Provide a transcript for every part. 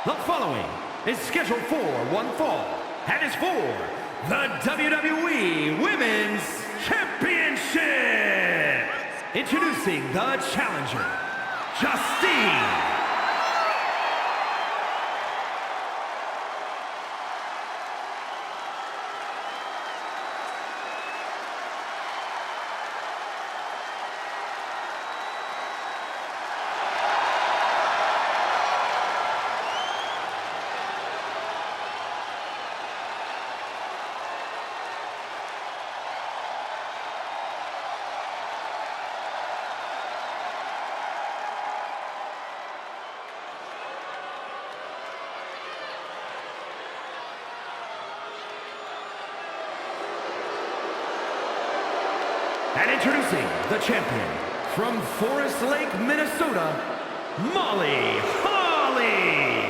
The following is scheduled for one fall and is for the WWE Women's Championship. Introducing the challenger, Justine. And introducing the champion from Forest Lake, Minnesota, Molly Holly.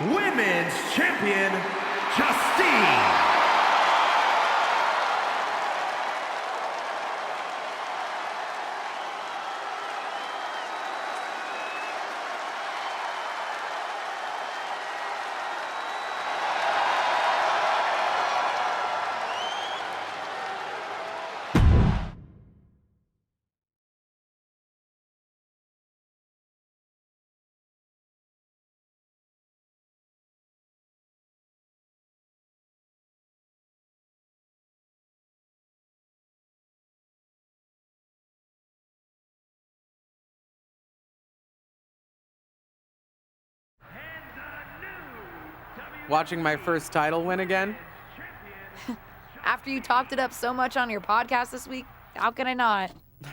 Women's Champion, Justine. Watching my first title win again? After you talked it up so much on your podcast this week, how can I not?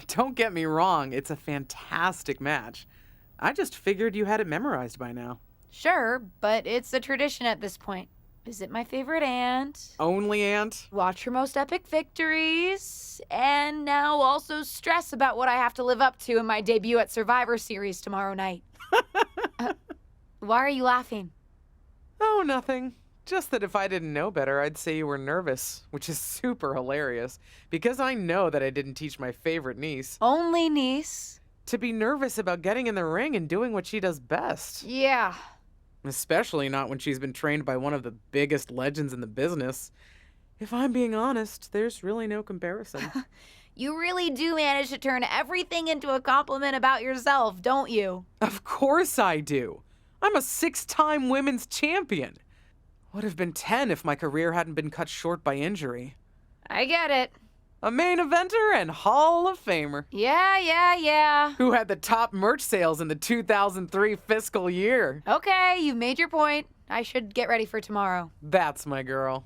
Don't get me wrong, it's a fantastic match. I just figured you had it memorized by now. Sure, but it's a tradition at this point. Visit my favorite aunt, Only aunt? watch her most epic victories, and now also stress about what I have to live up to in my debut at Survivor Series tomorrow night. Why are you laughing? Oh, nothing. Just that if I didn't know better, I'd say you were nervous, which is super hilarious, because I know that I didn't teach my favorite niece Only niece. to be nervous about getting in the ring and doing what she does best. Yeah. Especially not when she's been trained by one of the biggest legends in the business. If I'm being honest, there's really no comparison. You really do manage to turn everything into a compliment about yourself, don't you? Of course I do. I'm a 6-time women's champion. Would have been 10 if my career hadn't been cut short by injury. I get it. A main eventer and Hall of Famer. Yeah. Who had the top merch sales in the 2003 fiscal year. Okay, you've made your point. I should get ready for tomorrow. That's my girl.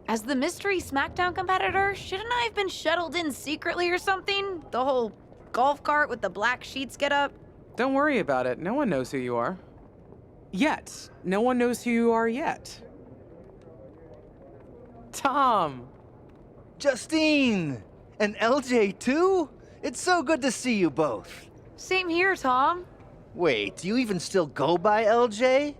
As the mystery SmackDown competitor, shouldn't I have been shuttled in secretly or something? The whole golf cart with the black sheets get up? Don't worry about it. No one knows who you are. Yet. No one knows who you are yet. Tom! Justine! And LJ too? It's so good to see you both. Same here, Tom. Wait, do you even still go by LJ?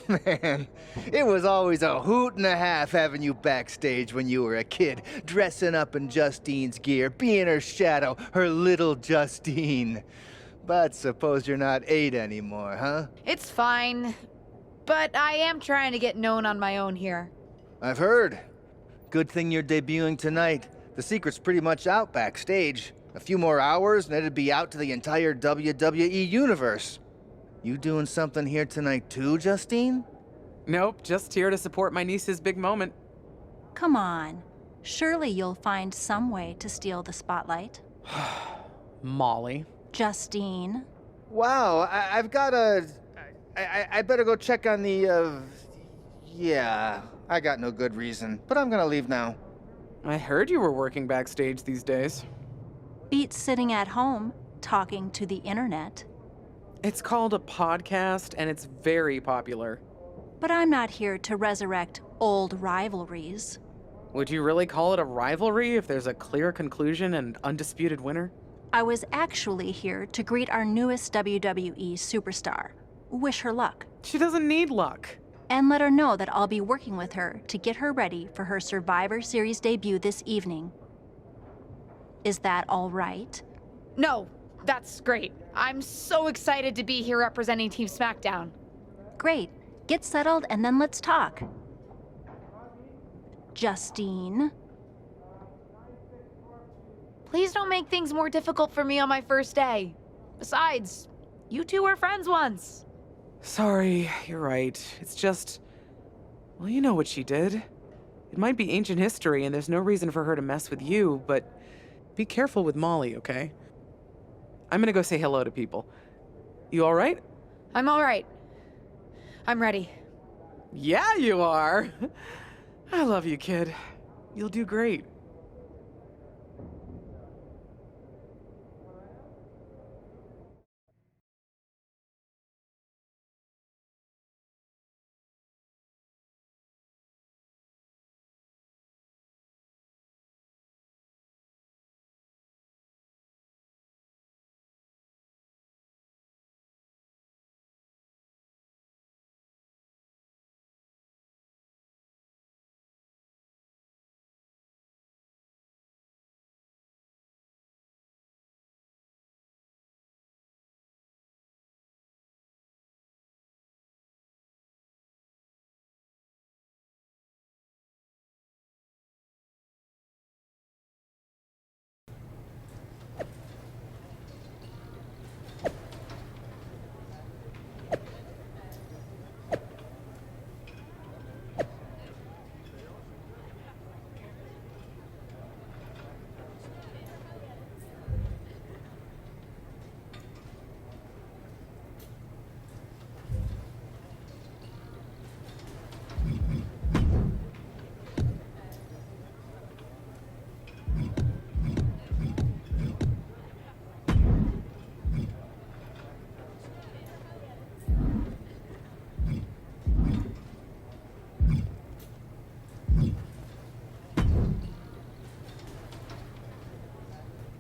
Man, it was always a hoot and a half having you backstage when you were a kid, dressing up in Justine's gear, being her shadow, her little Justine. But suppose you're not 8 anymore, huh? It's fine. But I am trying to get known on my own here. I've heard. Good thing you're debuting tonight. The secret's pretty much out backstage. A few more hours and it'd be out to the entire WWE universe. You doing something here tonight too, Justine? Nope, just here to support my niece's big moment. Come on. Surely you'll find some way to steal the spotlight. Molly. Justine. Wow, I've got a... I better go check on the, Yeah, I got no good reason, but I'm gonna leave now. I heard you were working backstage these days. Beats sitting at home, talking to the internet. It's called a podcast, and it's very popular. But I'm not here to resurrect old rivalries. Would you really call it a rivalry if there's a clear conclusion and undisputed winner? I was actually here to greet our newest WWE superstar, wish her luck, She doesn't need luck. and let her know that I'll be working with her to get her ready for her Survivor Series debut this evening. Is that all right? No, that's great. I'm so excited to be here representing Team SmackDown. Great. Get settled and then let's talk. Justine. Please don't make things more difficult for me on my first day. Besides, you two were friends once. Sorry, you're right. It's just... Well, you know what she did. It might be ancient history, and there's no reason for her to mess with you, but be careful with Molly, okay? I'm gonna go say hello to people. You all right? I'm all right. I'm ready. Yeah, you are. I love you, kid. You'll do great.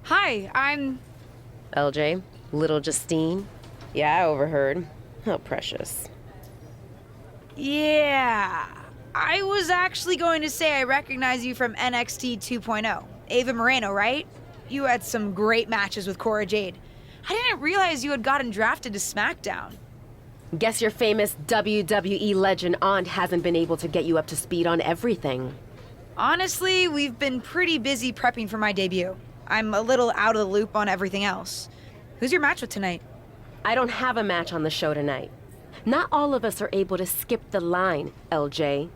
Hi, I'm... LJ, little Justine. Yeah, I overheard. How precious. Yeah. I was actually going to say I recognize you from NXT 2.0. Ava Moreno, right? You had some great matches with Cora Jade. I didn't realize you had gotten drafted to SmackDown. Guess your famous WWE legend aunt hasn't been able to get you up to speed on everything. Honestly, we've been pretty busy prepping for my debut. I'm a little out of the loop on everything else. Who's your match with tonight? I don't have a match on the show tonight. Not all of us are able to skip the line, LJ.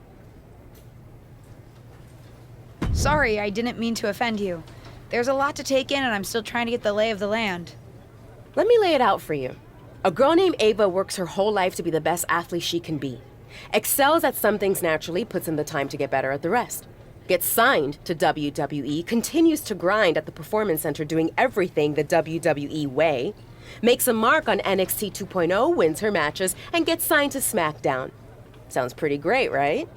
Sorry, I didn't mean to offend you. There's a lot to take in and I'm still trying to get the lay of the land. Let me lay it out for you. A girl named Ava works her whole life to be the best athlete she can be. Excels at some things naturally, puts in the time to get better at the rest. gets signed to WWE, continues to grind at the Performance Center doing everything the WWE way, makes a mark on NXT 2.0, wins her matches, and gets signed to SmackDown. Sounds pretty great, right?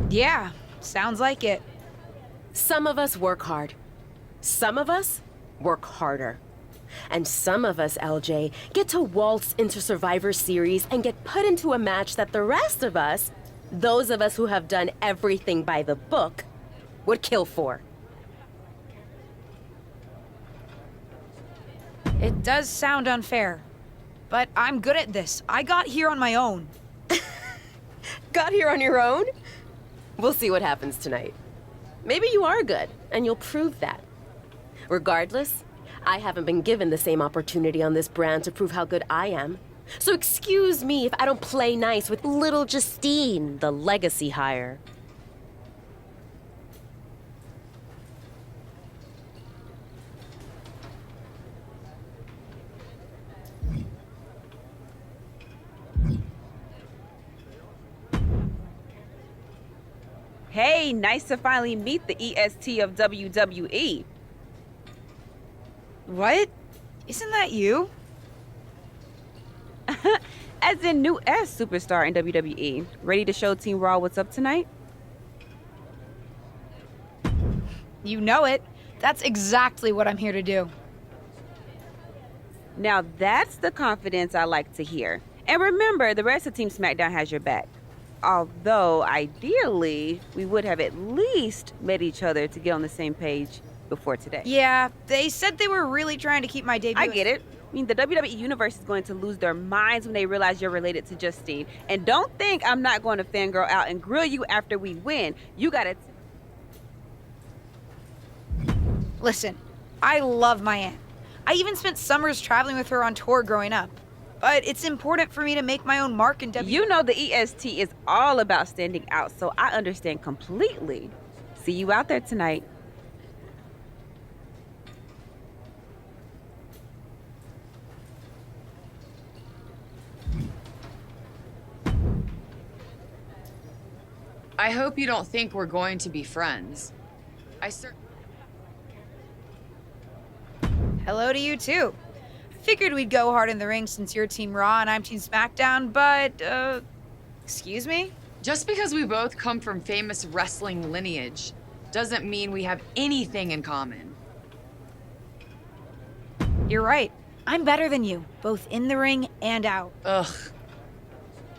Yeah, sounds like it. Some of us work hard. Some of us work harder. And some of us, LJ, get to waltz into Survivor Series and get put into a match that the rest of us, those of us who have done everything by the book, would kill for. It does sound unfair, but I'm good at this. I got here on my own. Got here on your own? We'll see what happens tonight. Maybe you are good, and you'll prove that. Regardless, I haven't been given the same opportunity on this brand to prove how good I am. So excuse me if I don't play nice with little Justine, the legacy hire. Hey, nice to finally meet the EST of WWE. What? Isn't that you? As in new S superstar in WWE. Ready to show Team Raw what's up tonight? You know it. That's exactly what I'm here to do. Now that's the confidence I like to hear. And remember, the rest of Team SmackDown has your back. Although, ideally, we would have at least met each other to get on the same page before today. Yeah, they said they were really trying to keep my debut. I get it. I mean, the WWE Universe is going to lose their minds when they realize you're related to Justine. And don't think I'm not going to fangirl out and grill you after we win. You gotta... Listen, I love my aunt. I even spent summers traveling with her on tour growing up. But it's important for me to make my own mark in WWE. You know the EST is all about standing out, so I understand completely. See you out there tonight. I hope you don't think we're going to be friends. Hello to you too. Figured we'd go hard in the ring since you're Team Raw and I'm Team SmackDown, but, excuse me? Just because we both come from famous wrestling lineage doesn't mean we have anything in common. You're right. I'm better than you, both in the ring and out. Ugh.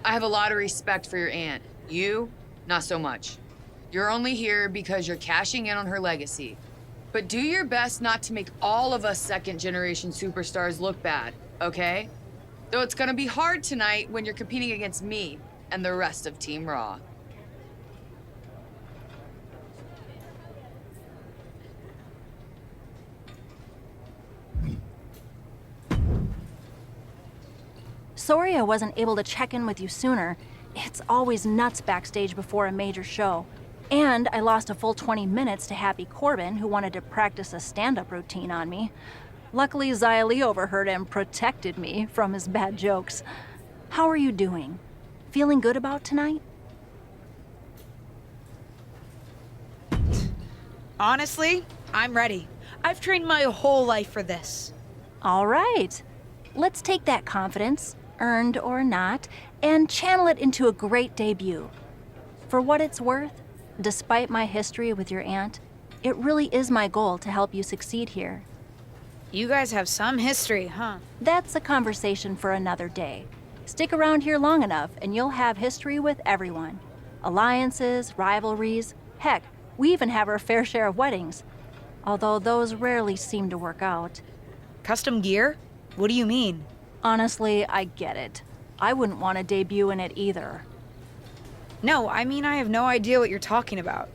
I have a lot of respect for your aunt. You, not so much. You're only here because you're cashing in on her legacy. But do your best not to make all of us second-generation superstars look bad, okay? Though it's gonna be hard tonight when you're competing against me and the rest of Team Raw. Sorry I wasn't able to check in with you sooner. It's always nuts backstage before a major show. And I lost a full 20 minutes to Happy Corbin, who wanted to practice a stand-up routine on me. Luckily, Xia Li overheard and protected me from his bad jokes. How are you doing? Feeling good about tonight? Honestly, I'm ready. I've trained my whole life for this. All right. Let's take that confidence, earned or not, and channel it into a great debut. For what it's worth, despite my history with your aunt, it really is my goal to help you succeed here. You guys have some history, huh? That's a conversation for another day. Stick around here long enough and you'll have history with everyone. Alliances, rivalries, heck, we even have our fair share of weddings. Although those rarely seem to work out. Custom gear? What do you mean? Honestly, I get it. I wouldn't want to debut in it either. No, I mean I have no idea what you're talking about.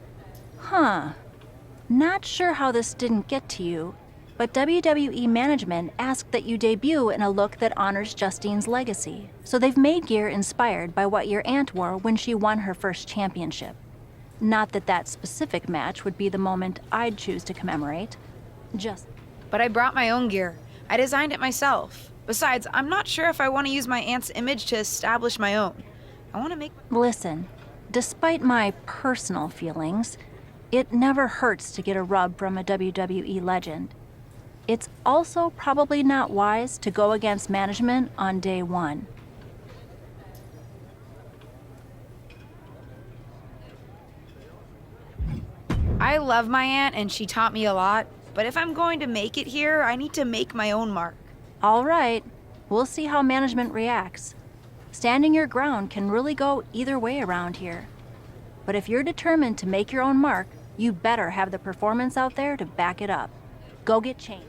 Huh. Not sure how this didn't get to you, but WWE management asked that you debut in a look that honors Justine's legacy. So they've made gear inspired by what your aunt wore when she won her first championship. Not that that specific match would be the moment I'd choose to commemorate. But I brought my own gear. I designed it myself. Besides, I'm not sure if I want to use my aunt's image to establish my own. I want to make... Listen, despite my personal feelings, it never hurts to get a rub from a WWE legend. It's also probably not wise to go against management on day one. I love my aunt and she taught me a lot, but if I'm going to make it here, I need to make my own mark. All right, we'll see how management reacts. Standing your ground can really go either way around here. But if you're determined to make your own mark, you better have the performance out there to back it up. Go get changed.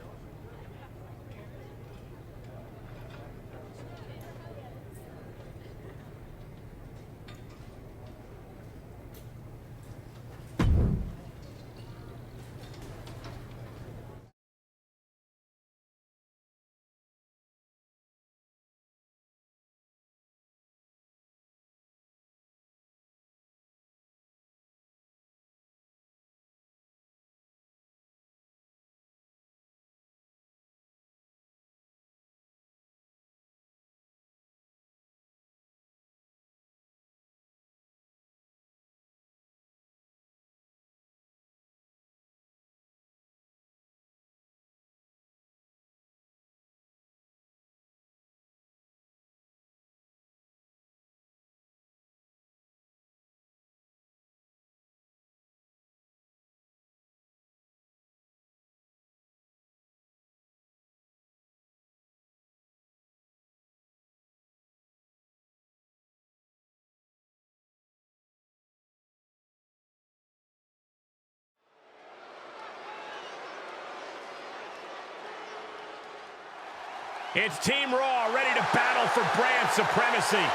It's Team Raw ready to battle for brand supremacy.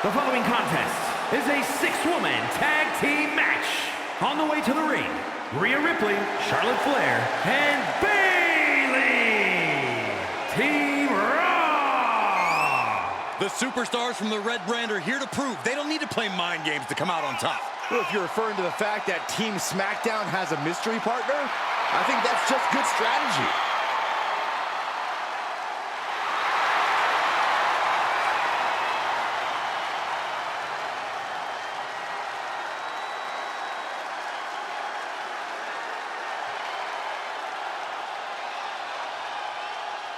The following contest is a six-woman tag team match. On the way to the ring, Rhea Ripley, Charlotte Flair, and Bayley. Team Raw. The superstars from the Red Brand are here to prove they don't need to play mind games to come out on top. Well, if you're referring to the fact that Team SmackDown has a mystery partner, I think that's just good strategy.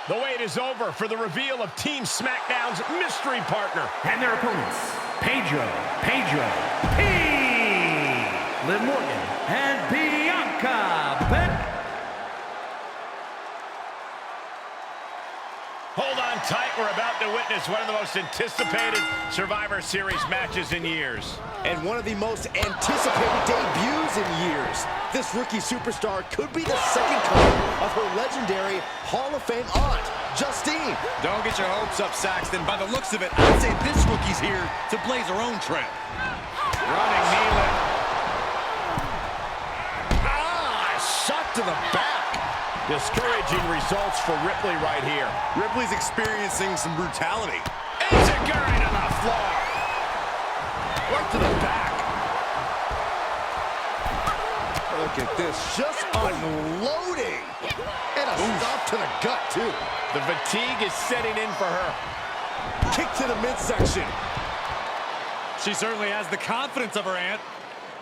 The wait is over for the reveal of Team SmackDown's mystery partner. And their opponents, Pedro, P, Liv Morgan, and Bianca Belair. Hold on tight, we're about to witness one of the most anticipated Survivor Series matches in years. And one of the most anticipated debuts in years. This rookie superstar could be the second coming of her legendary Hall of Fame aunt, Justine. Don't get your hopes up, Saxton. By the looks of it, I'd say this rookie's here to blaze her own trail. Running knee lift. Shot to the back. Discouraging results for Ripley right here. Ripley's experiencing some brutality. Enziguri to the floor. Right to the back. Look at this, just unloading. And a stop to the gut, too. The fatigue is setting in for her. Kick to the midsection. She certainly has the confidence of her aunt.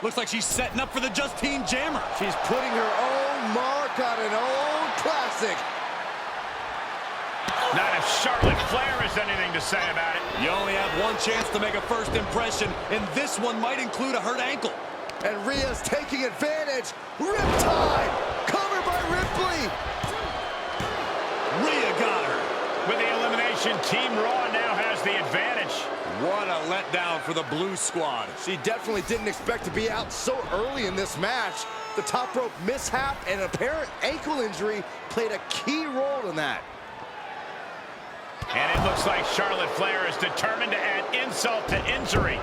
Looks like she's setting up for the Justine Jammer. She's putting her own mark on an old classic. Not if Charlotte Flair has anything to say about it. You only have one chance to make a first impression, and this one might include a hurt ankle. And Rhea's taking advantage. Riptide! Covered by Ripley! Rhea got her. With the elimination, Team Raw now has the advantage. What a letdown for the Blue Squad. She definitely didn't expect to be out so early in this match. The top rope mishap and apparent ankle injury played a key role in that. And it looks like Charlotte Flair is determined to add insult to injury.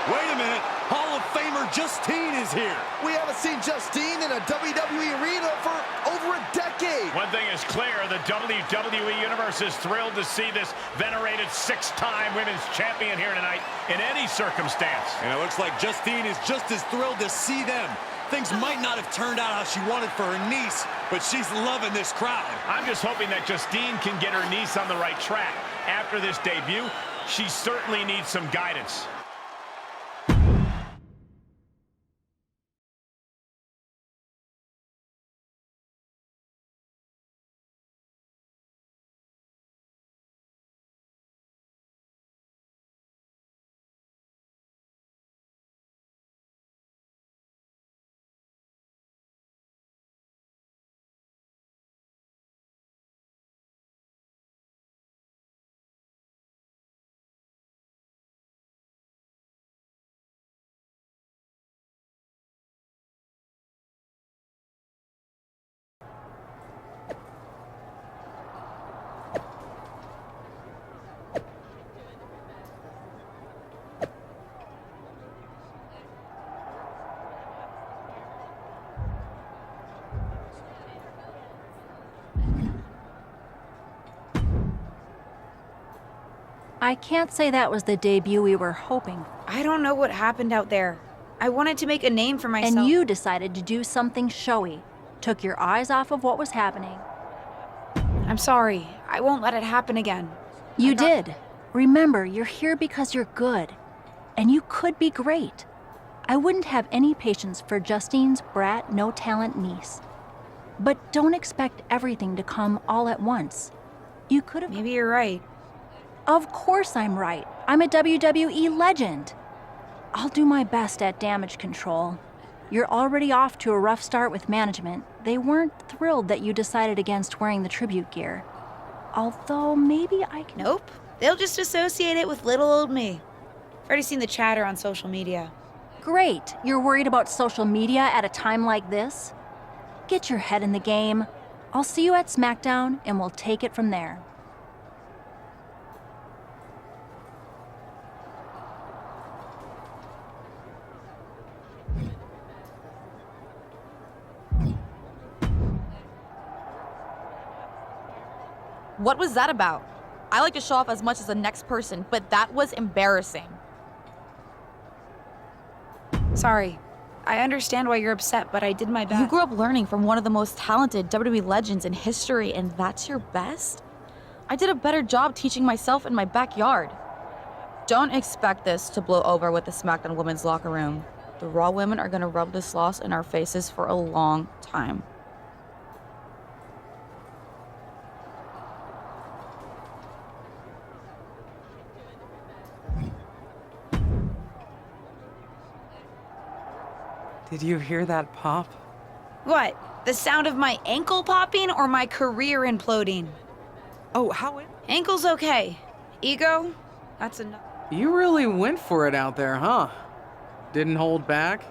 Wait a minute. Hall of Famer Justine is here. We haven't seen Justine in a WWE arena for over a decade. One thing is clear, the WWE Universe is thrilled to see this venerated six-time women's champion here tonight in any circumstance. And it looks like Justine is just as thrilled to see them. Things might not have turned out how she wanted for her niece, but she's loving this crowd. I'm just hoping that Justine can get her niece on the right track. After this debut, She certainly needs some guidance. I can't say that was the debut we were hoping. I don't know what happened out there. I wanted to make a name for myself. And you decided to do something showy. Took your eyes off of what was happening. I'm sorry. I won't let it happen again. You did. Remember, you're here because you're good. And you could be great. I wouldn't have any patience for Justine's brat, no-talent niece. But don't expect everything to come all at once. You could have... Maybe you're right. Of course I'm right. I'm a WWE legend. I'll do my best at damage control. You're already off to a rough start with management. They weren't thrilled that you decided against wearing the tribute gear. Although maybe I can... Nope. They'll just associate it with little old me. I've already seen the chatter on social media. Great. You're worried about social media at a time like this? Get your head in the game. I'll see you at SmackDown and we'll take it from there. What was that about? I like to show off as much as the next person, but that was embarrassing. Sorry. I understand why you're upset, but I did my best. You grew up learning from one of the most talented WWE legends in history, and that's your best? I did a better job teaching myself in my backyard. Don't expect this to blow over with the SmackDown women's locker room. The Raw women are gonna rub this loss in our faces for a long time. Did you hear that pop? What? The sound of my ankle popping or my career imploding? Oh, how it... Ankle's okay. Ego? That's enough. You really went for it out there, huh? Didn't hold back?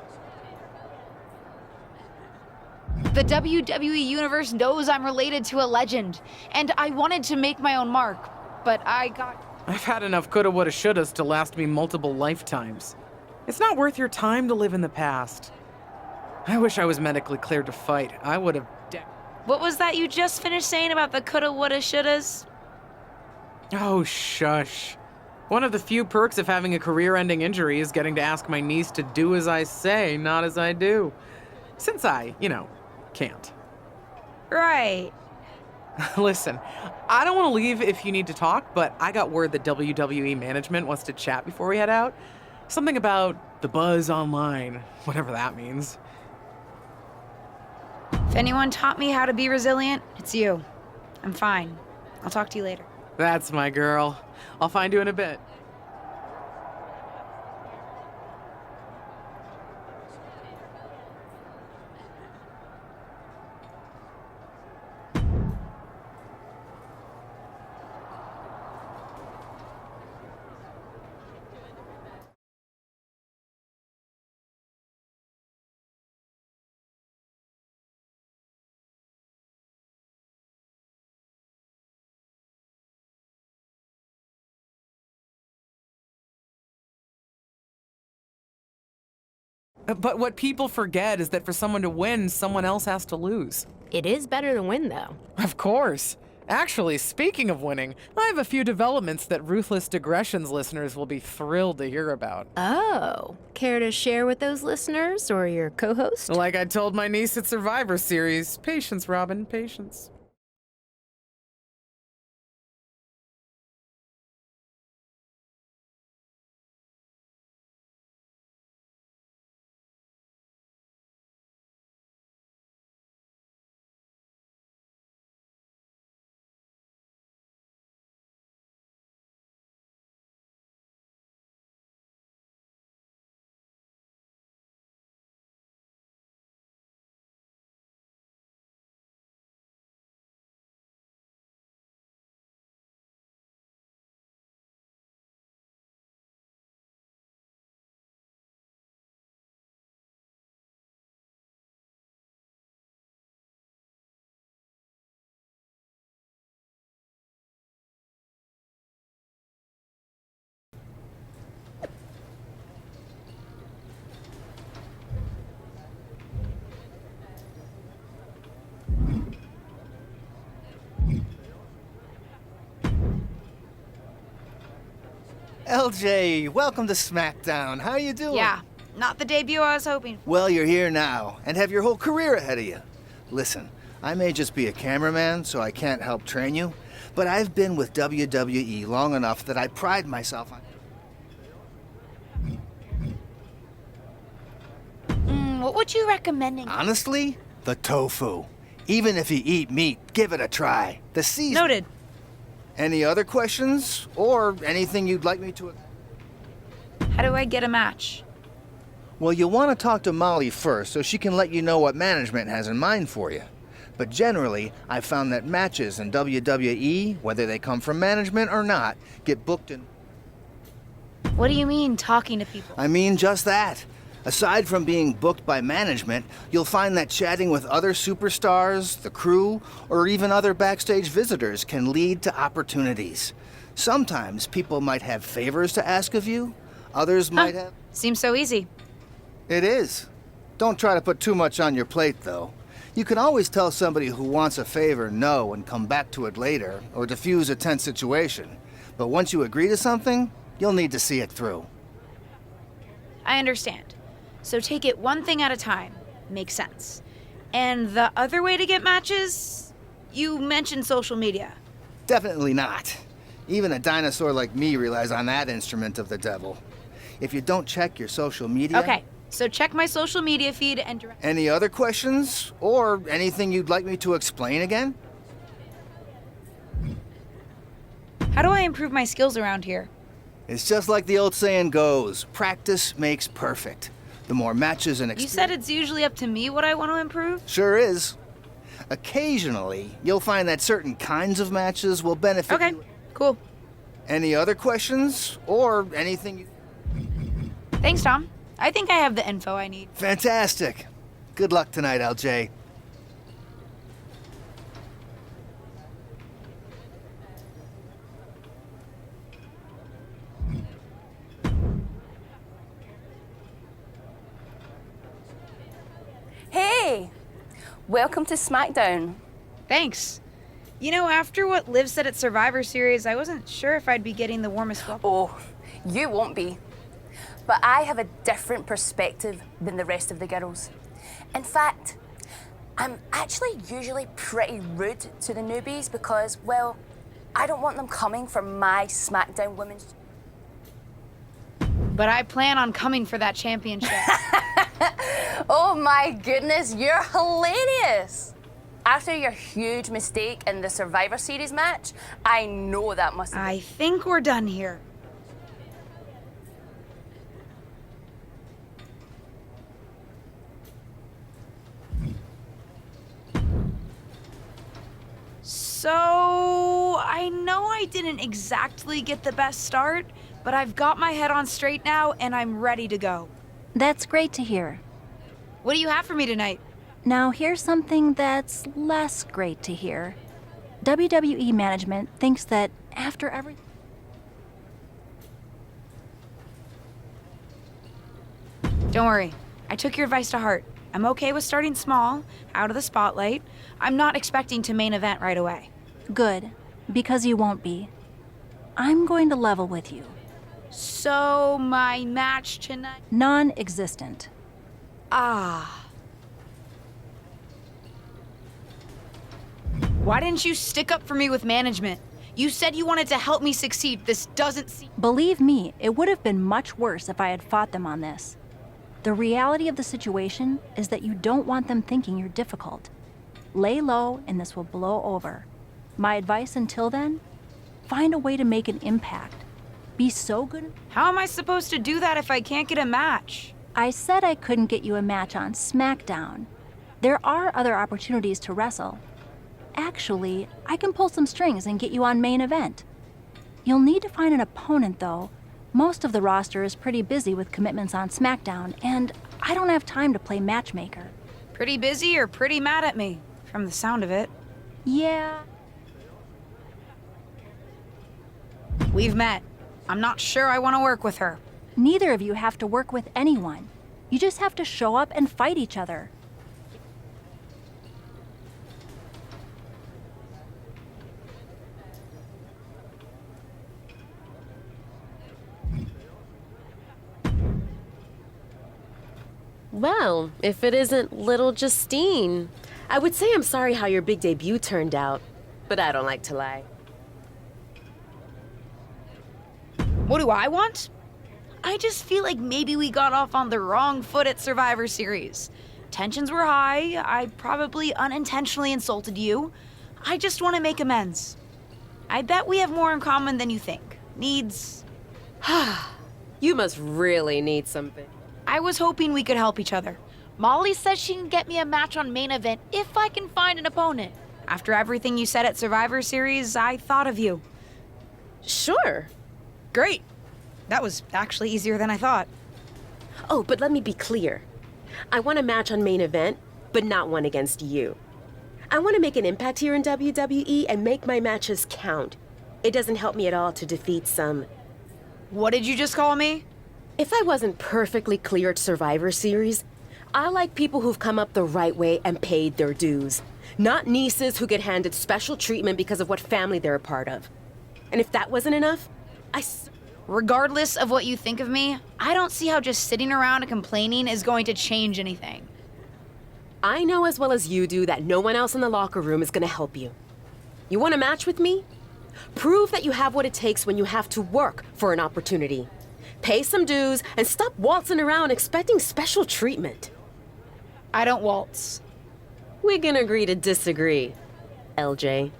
The WWE Universe knows I'm related to a legend, and I wanted to make my own mark, but I got... I've had enough coulda, woulda, shouldas to last me multiple lifetimes. It's not worth your time to live in the past. I wish I was medically cleared to fight. I would have... What was that you just finished saying about the coulda, woulda, shouldas? Oh, shush. One of the few perks of having a career-ending injury is getting to ask my niece to do as I say, not as I do. Since I, can't. Right. Listen, I don't want to leave if you need to talk, but I got word that WWE management wants to chat before we head out. Something about the buzz online, whatever that means. If anyone taught me how to be resilient, it's you. I'm fine. I'll talk to you later. That's my girl. I'll find you in a bit. But what people forget is that for someone to win, someone else has to lose. It is better to win, though. Of course. Actually, speaking of winning, I have a few developments that Ruthless Digressions listeners will be thrilled to hear about. Oh, care to share with those listeners or your co-host? Like I told my niece at Survivor Series, patience, Robin, patience. LJ, welcome to SmackDown. How you doing? Yeah, not the debut I was hoping for. Well, you're here now, and have your whole career ahead of you. Listen, I may just be a cameraman, so I can't help train you, but I've been with WWE long enough that I pride myself on... What would you recommend? Honestly, the tofu. Even if you eat meat, give it a try. The season... Noted. Any other questions? Or anything you'd like me to... How do I get a match? Well, you'll want to talk to Molly first so she can let you know what management has in mind for you. But generally, I've found that matches in WWE, whether they come from management or not, get booked in... What do you mean, talking to people? I mean just that. Aside from being booked by management, you'll find that chatting with other superstars, the crew, or even other backstage visitors can lead to opportunities. Sometimes people might have favors to ask of you. Others might have... Seems so easy. It is. Don't try to put too much on your plate, though. You can always tell somebody who wants a favor no and come back to it later, or diffuse a tense situation. But once you agree to something, you'll need to see it through. I understand. So take it one thing at a time. Makes sense. And the other way to get matches? You mentioned social media. Definitely not. Even a dinosaur like me relies on that instrument of the devil. If you don't check your social media... Okay, so check my social media feed and direct... Any other questions? Or anything you'd like me to explain again? How do I improve my skills around here? It's just like the old saying goes, practice makes perfect. The more matches and You said it's usually up to me what I want to improve? Sure is. Occasionally, you'll find that certain kinds of matches will benefit Okay, you. cool. Any other questions? Or anything you... Thanks, Tom. I think I have the info I need. Fantastic. Good luck tonight, LJ. Hey! Welcome to SmackDown. Thanks. You know, after what Liv said at Survivor Series, I wasn't sure if I'd be getting the warmest welcome. Oh, you won't be. But I have a different perspective than the rest of the girls. In fact, I'm actually usually pretty rude to the newbies because, well, I don't want them coming for my SmackDown Women's... But I plan on coming for that championship. Oh my goodness, you're hilarious! After your huge mistake in the Survivor Series match, I know that must have... I think we're done here. So, I know I didn't exactly get the best start, but I've got my head on straight now and I'm ready to go. That's great to hear. What do you have for me tonight? Now, here's something that's less great to hear. WWE management thinks that after every... Don't worry. I took your advice to heart. I'm okay with starting small, out of the spotlight. I'm not expecting to main event right away. Good, because you won't be. I'm going to level with you. So, my match tonight? Non-existent. Ah. Why didn't you stick up for me with management? You said you wanted to help me succeed. This doesn't seem... Believe me, it would have been much worse if I had fought them on this. The reality of the situation is that you don't want them thinking you're difficult. Lay low and this will blow over. My advice until then? Find a way to make an impact. Be so good... How am I supposed to do that if I can't get a match? I said I couldn't get you a match on SmackDown. There are other opportunities to wrestle. Actually, I can pull some strings and get you on main event. You'll need to find an opponent, though. Most of the roster is pretty busy with commitments on SmackDown, and I don't have time to play matchmaker. Pretty busy or pretty mad at me, from the sound of it. Yeah. We've met. I'm not sure I want to work with her. Neither of you have to work with anyone. You just have to show up and fight each other. Well, if it isn't little Justine. I would say I'm sorry how your big debut turned out, but I don't like to lie. What do I want? I just feel like maybe we got off on the wrong foot at Survivor Series. Tensions were high. I probably unintentionally insulted you. I just want to make amends. I bet we have more in common than you think. Needs. You must really need something. I was hoping we could help each other. Molly says she can get me a match on main event if I can find an opponent. After everything you said at Survivor Series, I thought of you. Sure. Great. That was actually easier than I thought. Oh, but let me be clear. I want a match on main event, but not one against you. I want to make an impact here in WWE and make my matches count. It doesn't help me at all to defeat some... What did you just call me? If I wasn't perfectly clear at Survivor Series, I like people who've come up the right way and paid their dues. Not nieces who get handed special treatment because of what family they're a part of. And if that wasn't enough, Regardless of what you think of me, I don't see how just sitting around and complaining is going to change anything. I know as well as you do that no one else in the locker room is going to help you. You want a match with me? Prove that you have what it takes when you have to work for an opportunity. Pay some dues and stop waltzing around expecting special treatment. I don't waltz. We can agree to disagree, LJ.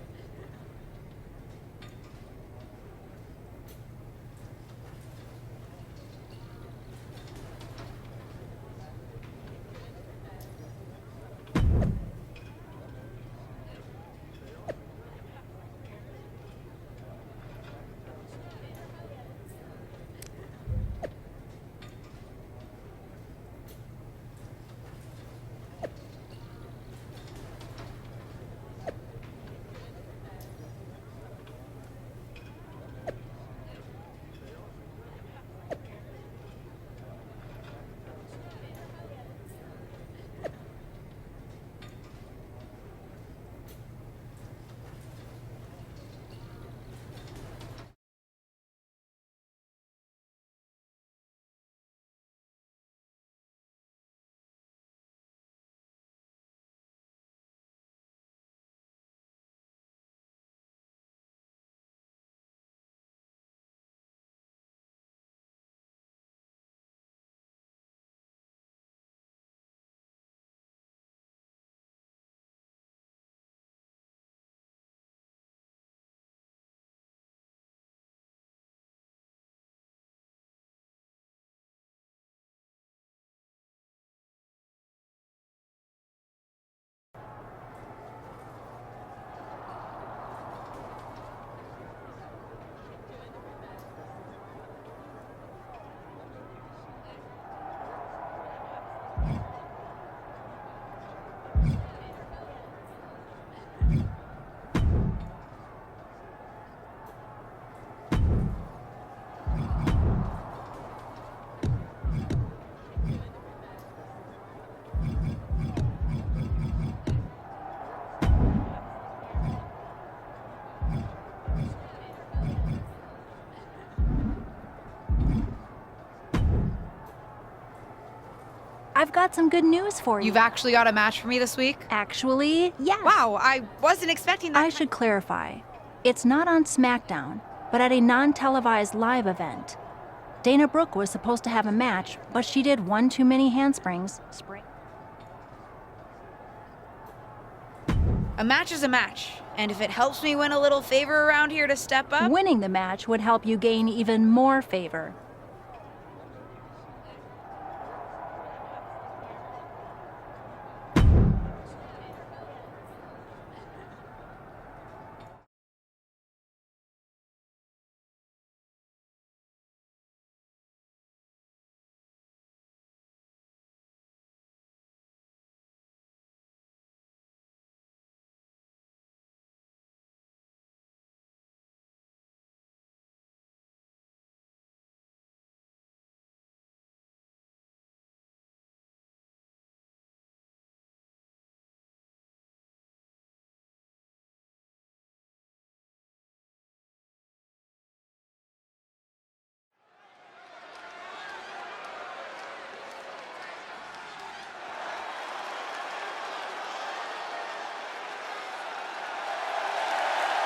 I've got some good news for you. You've actually got a match for me this week? Actually, yes. Wow, I wasn't expecting that. I should clarify. It's not on SmackDown, but at a non-televised live event. Dana Brooke was supposed to have a match, but she did one too many handsprings. A match is a match, and if it helps me win a little favor around here to step up... Winning the match would help you gain even more favor.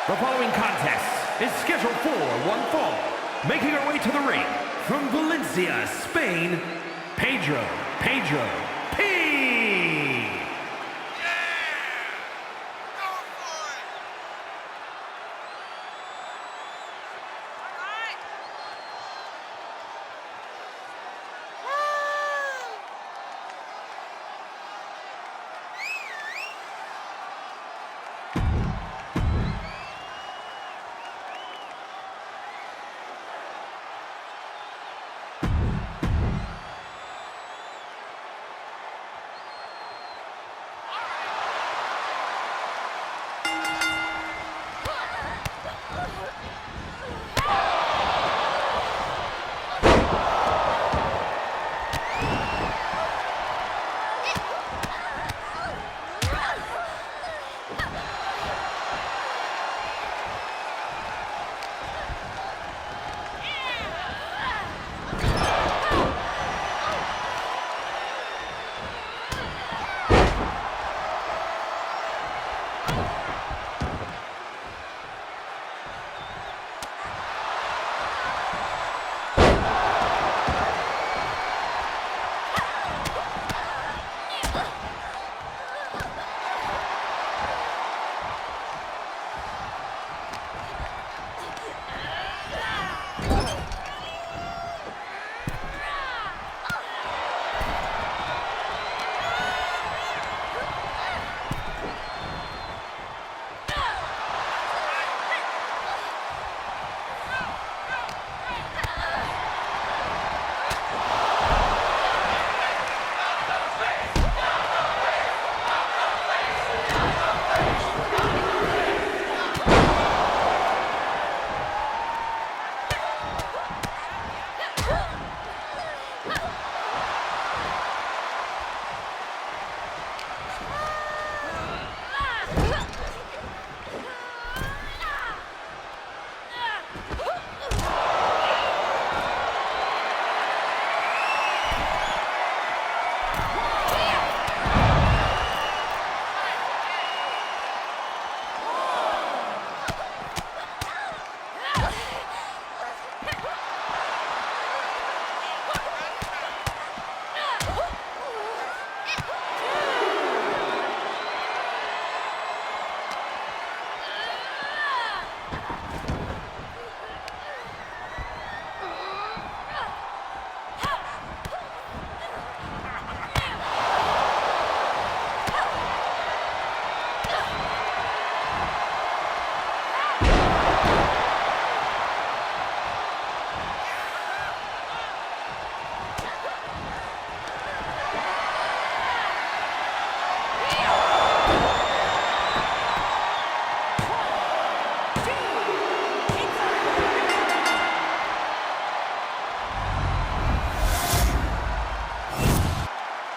The following contest is scheduled for one fall. Making her way to the ring from Valencia, Spain, Pedro P.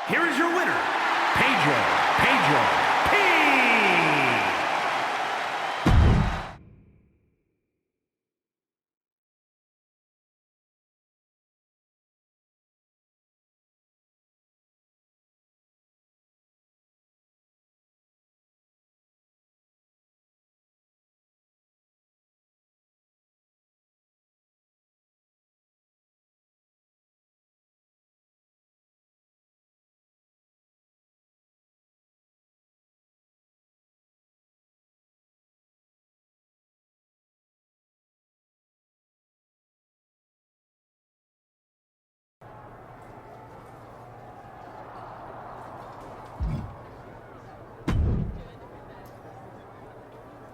Here is your winner, Pedro P.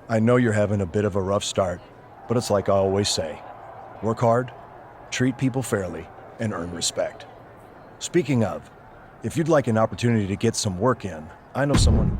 I know you're having a bit of a rough start, but it's like I always say, work hard, treat people fairly, and earn respect. Speaking of, if you'd like an opportunity to get some work in, I know someone...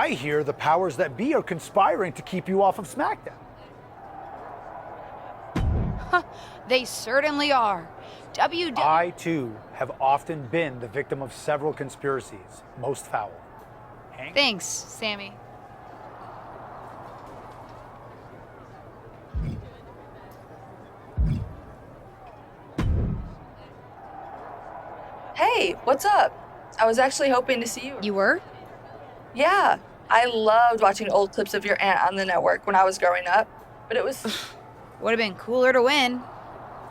I hear the powers that be are conspiring to keep you off of SmackDown. They certainly are. I, too, have often been the victim of several conspiracies, most foul. Hank? Thanks, Sammy. Hey, what's up? I was actually hoping to see you. You were? Yeah, I loved watching old clips of your aunt on the network when I was growing up, but it was... Would have been cooler to win.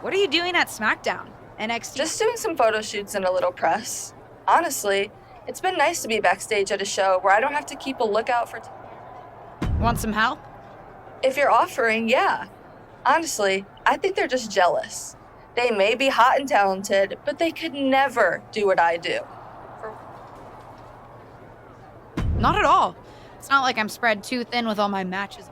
What are you doing at SmackDown? NXT? Just doing some photo shoots and a little press. Honestly, it's been nice to be backstage at a show where I don't have to keep a lookout for... Want some help? If you're offering, yeah. Honestly, I think they're just jealous. They may be hot and talented, but they could never do what I do. Not at all. It's not like I'm spread too thin with all my matches.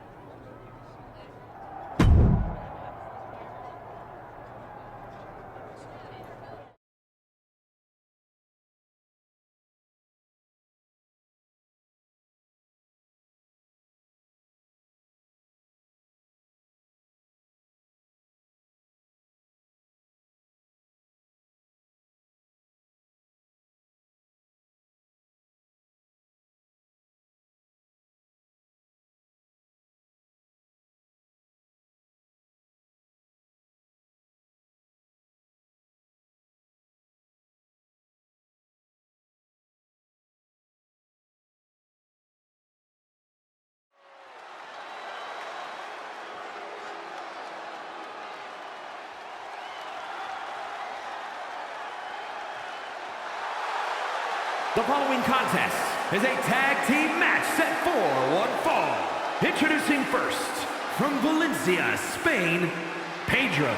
The following contest is a tag team match set for one fall. Introducing first, from Valencia, Spain, Pedro